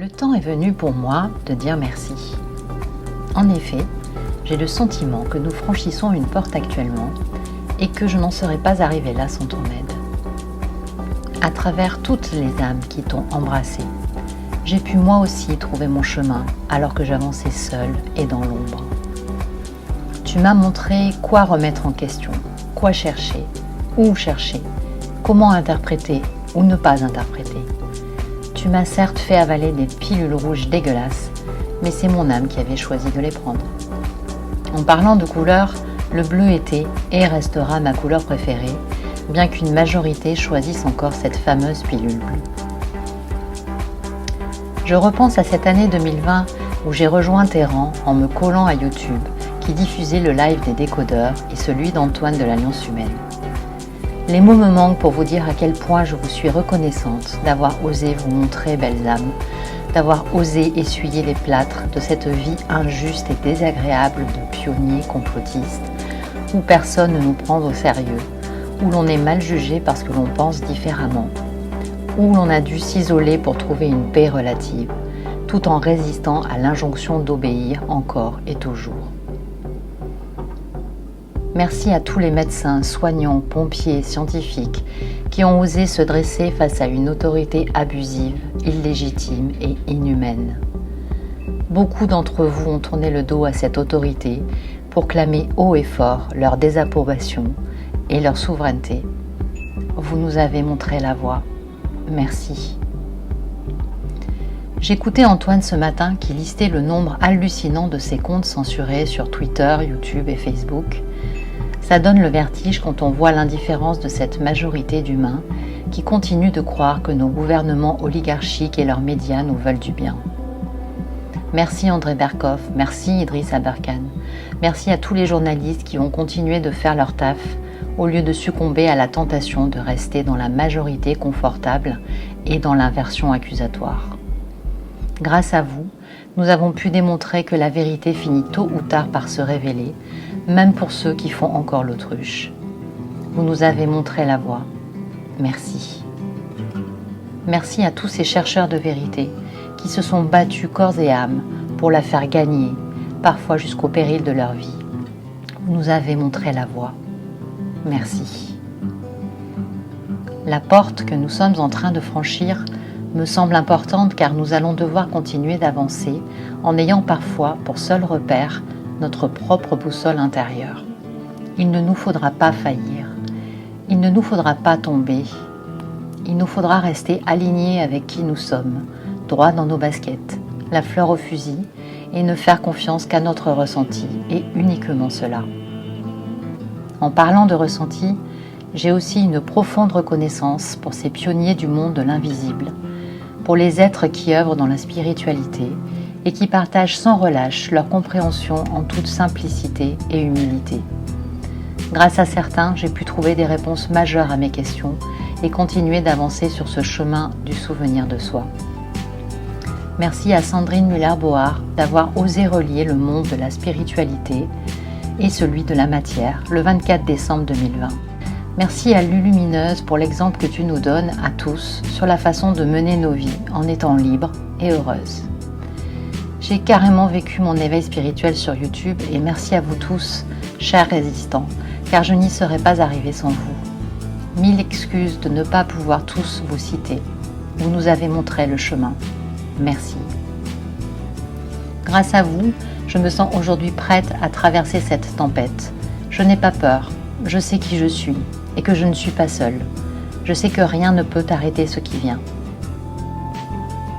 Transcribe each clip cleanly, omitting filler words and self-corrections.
Le temps est venu pour moi de dire merci. En effet, j'ai le sentiment que nous franchissons une porte actuellement et que je n'en serais pas arrivée là sans ton aide. À travers toutes les âmes qui t'ont embrassé, j'ai pu moi aussi trouver mon chemin alors que j'avançais seule et dans l'ombre. Tu m'as montré quoi remettre en question, quoi chercher, où chercher, comment interpréter ou ne pas interpréter. Tu m'as certes fait avaler des pilules rouges dégueulasses, mais c'est mon âme qui avait choisi de les prendre. En parlant de couleurs, le bleu était et restera ma couleur préférée, bien qu'une majorité choisisse encore cette fameuse pilule bleue. Je repense à cette année 2020 où j'ai rejoint tes rangs en me collant à YouTube, qui diffusait le live des décodeurs et celui d'Antoine de l'Alliance Humaine. Les mots me manquent pour vous dire à quel point je vous suis reconnaissante d'avoir osé vous montrer belles âmes, d'avoir osé essuyer les plâtres de cette vie injuste et désagréable de pionniers complotistes, où personne ne nous prend au sérieux, où l'on est mal jugé parce que l'on pense différemment, où l'on a dû s'isoler pour trouver une paix relative, tout en résistant à l'injonction d'obéir encore et toujours. Merci à tous les médecins, soignants, pompiers, scientifiques qui ont osé se dresser face à une autorité abusive, illégitime et inhumaine. Beaucoup d'entre vous ont tourné le dos à cette autorité pour clamer haut et fort leur désapprobation et leur souveraineté. Vous nous avez montré la voie. Merci. J'écoutais Antoine ce matin qui listait le nombre hallucinant de ses comptes censurés sur Twitter, YouTube et Facebook. Ça donne le vertige quand on voit l'indifférence de cette majorité d'humains qui continuent de croire que nos gouvernements oligarchiques et leurs médias nous veulent du bien. Merci André Berkoff, merci Idriss Aberkan, merci à tous les journalistes qui ont continué de faire leur taf au lieu de succomber à la tentation de rester dans la majorité confortable et dans l'inversion accusatoire. Grâce à vous, nous avons pu démontrer que la vérité finit tôt ou tard par se révéler, même pour ceux qui font encore l'autruche. Vous nous avez montré la voie. Merci. Merci à tous ces chercheurs de vérité qui se sont battus corps et âme pour la faire gagner, parfois jusqu'au péril de leur vie. Vous nous avez montré la voie. Merci. La porte que nous sommes en train de franchir me semble importante car nous allons devoir continuer d'avancer en ayant parfois pour seul repère notre propre boussole intérieure. Il ne nous faudra pas faillir, il ne nous faudra pas tomber, il nous faudra rester alignés avec qui nous sommes, droit dans nos baskets, la fleur au fusil et ne faire confiance qu'à notre ressenti et uniquement cela. En parlant de ressenti, j'ai aussi une profonde reconnaissance pour ces pionniers du monde de l'invisible, pour les êtres qui œuvrent dans la spiritualité et qui partagent sans relâche leur compréhension en toute simplicité et humilité. Grâce à certains, j'ai pu trouver des réponses majeures à mes questions et continuer d'avancer sur ce chemin du souvenir de soi. Merci à Sandrine Muller-Bohar d'avoir osé relier le monde de la spiritualité et celui de la matière le 24 décembre 2020. Merci à Lulumineuse pour l'exemple que tu nous donnes à tous sur la façon de mener nos vies en étant libres et heureuses. J'ai carrément vécu mon éveil spirituel sur YouTube et merci à vous tous, chers résistants, car je n'y serais pas arrivée sans vous. 1000 excuses de ne pas pouvoir tous vous citer. Vous nous avez montré le chemin. Merci. Grâce à vous, je me sens aujourd'hui prête à traverser cette tempête. Je n'ai pas peur, je sais qui je suis et que je ne suis pas seule. Je sais que rien ne peut arrêter ce qui vient.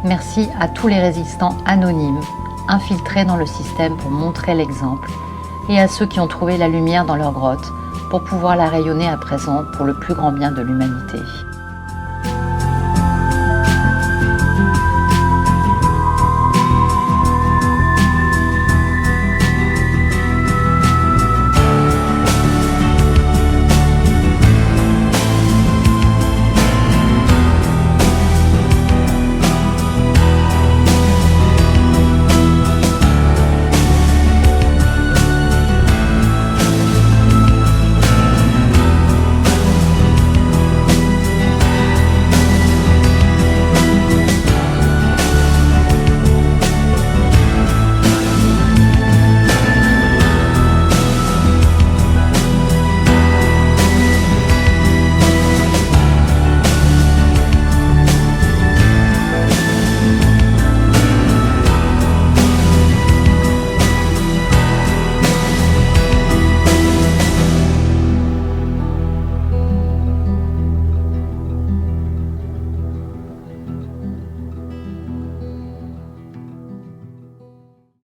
Merci à tous les résistants anonymes, infiltrés dans le système pour montrer l'exemple, et à ceux qui ont trouvé la lumière dans leur grotte pour pouvoir la rayonner à présent pour le plus grand bien de l'humanité.